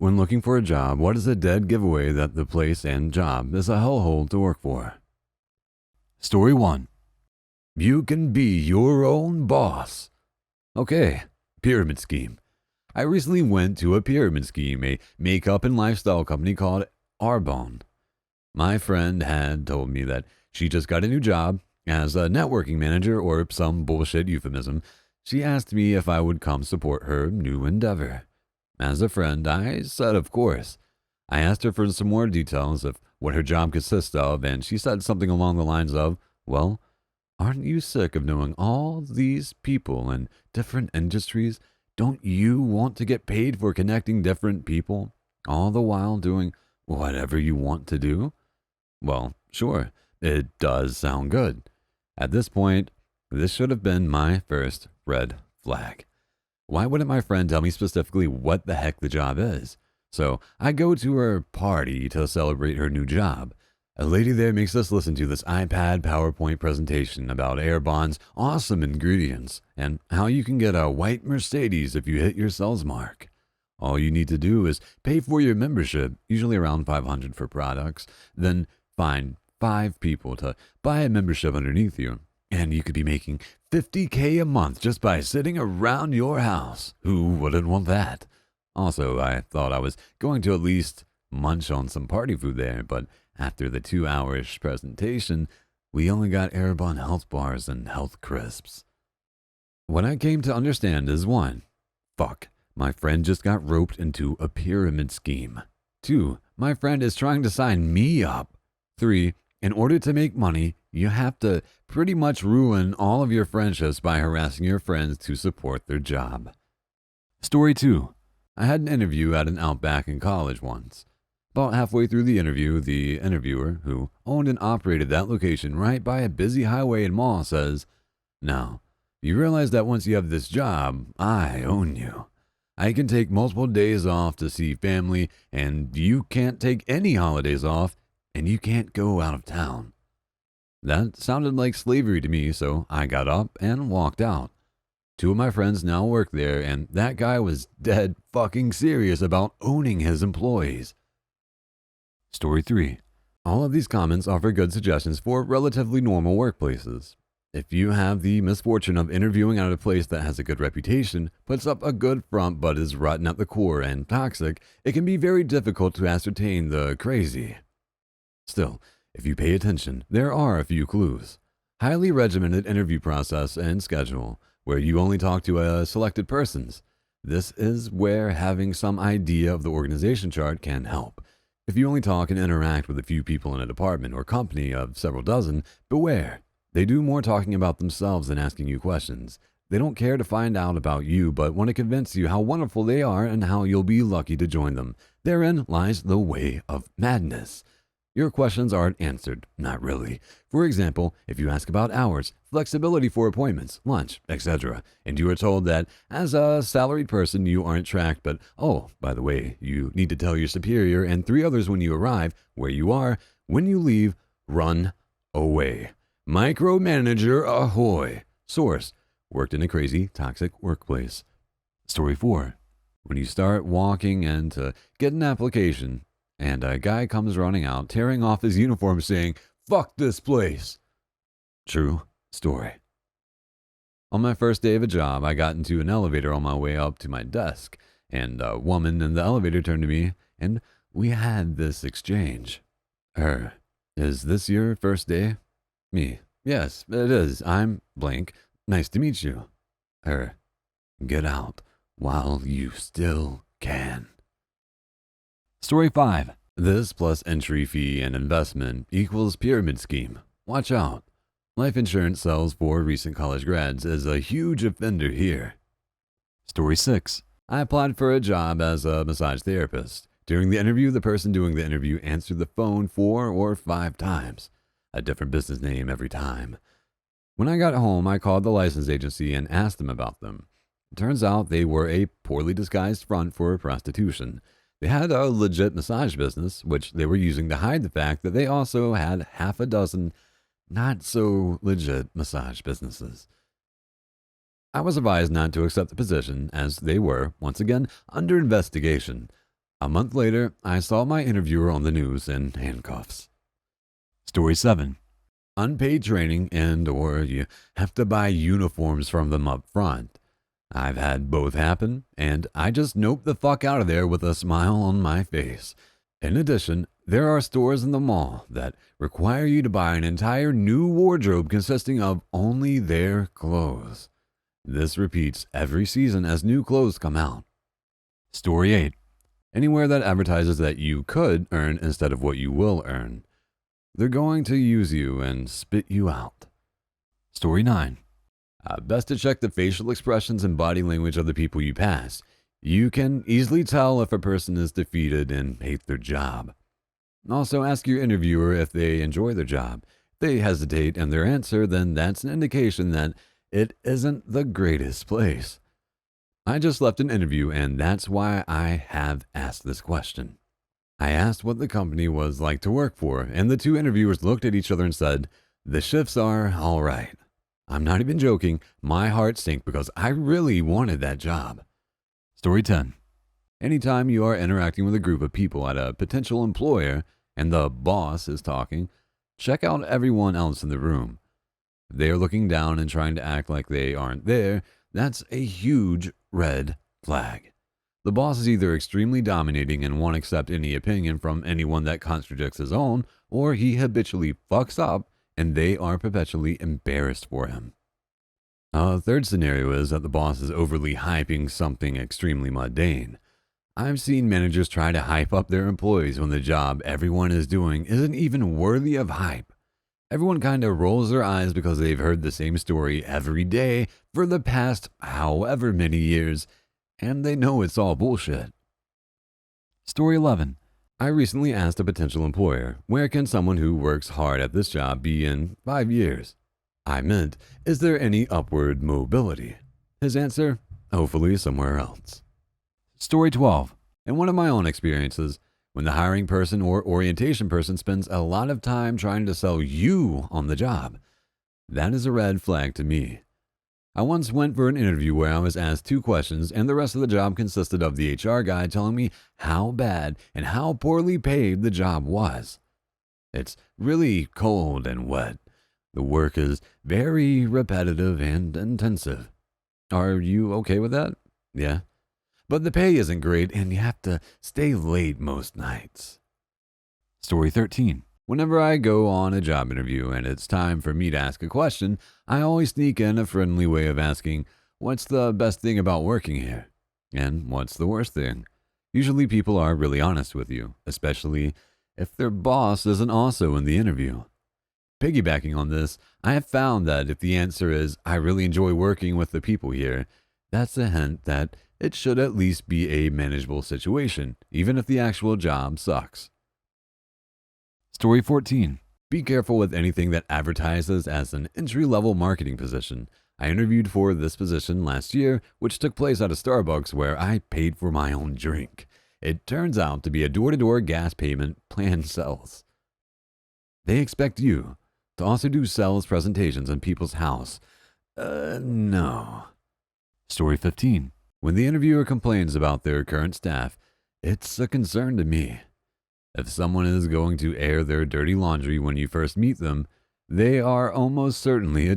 When looking for a job, what is a dead giveaway that the place and job is a hellhole to work for? Story 1. You can be your own boss. Okay, pyramid scheme. I recently went to a pyramid scheme, a makeup and lifestyle company called Arbonne. My friend had told me that she just got a new job as a networking manager or some bullshit euphemism. She asked me if I would come support her new endeavor. As a friend, I said of course. I asked her for some more details of what her job consists of, and she said something along the lines of, well, aren't you sick of knowing all these people in different industries? Don't you want to get paid for connecting different people, all the while doing whatever you want to do? Well, sure, it does sound good. At this point, this should have been my first red flag. Why wouldn't my friend tell me specifically what the heck the job is? So I go to her party to celebrate her new job. A lady there makes us listen to this iPad PowerPoint presentation about Arbonne's awesome ingredients and how you can get a white Mercedes if you hit your sales mark. All you need to do is pay for your membership, usually around $500 for products, then find 5 people to buy a membership underneath you, and you could be making $50K a month just by sitting around your house. Who wouldn't want that? Also, I thought I was going to at least munch on some party food there, but after the 2-hour presentation, we only got Arbonne health bars and health crisps. What I came to understand is 1. Fuck, my friend just got roped into a pyramid scheme. 2. My friend is trying to sign me up. 3. In order to make money, you have to pretty much ruin all of your friendships by harassing your friends to support their job. Story 2. I had an interview at an Outback in college once. About halfway through the interview, the interviewer, who owned and operated that location right by a busy highway and mall, says, "Now, you realize that once you have this job, I own you. I can take multiple days off to see family, and you can't take any holidays off, and you can't go out of town." That sounded like slavery to me, so I got up and walked out. 2 of my friends now work there, and that guy was dead fucking serious about owning his employees. Story 3. All of these comments offer good suggestions for relatively normal workplaces. If you have the misfortune of interviewing at a place that has a good reputation, puts up a good front but is rotten at the core and toxic, it can be very difficult to ascertain the crazy. Still, if you pay attention, there are a few clues. Highly regimented interview process and schedule, where you only talk to a selected persons. This is where having some idea of the organization chart can help. If you only talk and interact with a few people in a department or company of several dozen, beware. They do more talking about themselves than asking you questions. They don't care to find out about you, but want to convince you how wonderful they are and how you'll be lucky to join them. Therein lies the way of madness. Your questions aren't answered, not really. For example, if you ask about hours, flexibility for appointments, lunch, etc., and you are told that as a salaried person you aren't tracked, but oh, by the way, you need to tell your superior and 3 others when you arrive, where you are, when you leave, run away. Micromanager ahoy. Source: worked in a crazy, toxic workplace. Story 4. When you start walking in to get an application, and a guy comes running out, tearing off his uniform saying, "Fuck this place." True story. On my first day of a job, I got into an elevator on my way up to my desk, and a woman in the elevator turned to me, and we had this exchange. Her: "Is this your first day?" Me: "Yes, it is. I'm blank. Nice to meet you." Her: "Get out while you still can." Story 5. This plus entry fee and investment equals pyramid scheme. Watch out. Life insurance sales for recent college grads is a huge offender here. Story 6. I applied for a job as a massage therapist. During the interview, the person doing the interview answered the phone 4 or 5 times. A different business name every time. When I got home, I called the license agency and asked them about them. It turns out they were a poorly disguised front for prostitution. They had a legit massage business, which they were using to hide the fact that they also had half a dozen not-so-legit massage businesses. I was advised not to accept the position, as they were, once again, under investigation. A month later, I saw my interviewer on the news in handcuffs. Story 7. Unpaid training or you have to buy uniforms from them up front. I've had both happen, and I just nope the fuck out of there with a smile on my face. In addition, there are stores in the mall that require you to buy an entire new wardrobe consisting of only their clothes. This repeats every season as new clothes come out. Story 8. Anywhere that advertises that you could earn instead of what you will earn. They're going to use you and spit you out. Story 9. Best to check the facial expressions and body language of the people you pass. You can easily tell if a person is defeated and hates their job. Also, ask your interviewer if they enjoy their job. If they hesitate in their answer, then that's an indication that it isn't the greatest place. I just left an interview, and that's why I have asked this question. I asked what the company was like to work for, and the two interviewers looked at each other and said, "The shifts are all right." I'm not even joking, my heart sank because I really wanted that job. Story 10. Anytime you are interacting with a group of people at a potential employer and the boss is talking, check out everyone else in the room. If they are looking down and trying to act like they aren't there, that's a huge red flag. The boss is either extremely dominating and won't accept any opinion from anyone that contradicts his own, or he habitually fucks up and they are perpetually embarrassed for him. A third scenario is that the boss is overly hyping something extremely mundane. I've seen managers try to hype up their employees when the job everyone is doing isn't even worthy of hype. Everyone kind of rolls their eyes because they've heard the same story every day for the past however many years, and they know it's all bullshit. Story 11. I recently asked a potential employer, where can someone who works hard at this job be in 5 years? I meant, is there any upward mobility? His answer, hopefully somewhere else. Story 12. In one of my own experiences, when the hiring person or orientation person spends a lot of time trying to sell you on the job, that is a red flag to me. I once went for an interview where I was asked 2 questions and the rest of the job consisted of the HR guy telling me how bad and how poorly paid the job was. It's really cold and wet. The work is very repetitive and intensive. Are you okay with that? Yeah. But the pay isn't great and you have to stay late most nights. Story 13. Whenever I go on a job interview and it's time for me to ask a question, I always sneak in a friendly way of asking, what's the best thing about working here? And what's the worst thing? Usually people are really honest with you, especially if their boss isn't also in the interview. Piggybacking on this, I have found that if the answer is, I really enjoy working with the people here, that's a hint that it should at least be a manageable situation, even if the actual job sucks. Story 14. Be careful with anything that advertises as an entry-level marketing position. I interviewed for this position last year, which took place at a Starbucks where I paid for my own drink. It turns out to be a door-to-door gas payment plan sales. They expect you to also do sales presentations in people's house. No. Story 15. When the interviewer complains about their current staff, it's a concern to me. If someone is going to air their dirty laundry when you first meet them, they are almost certainly a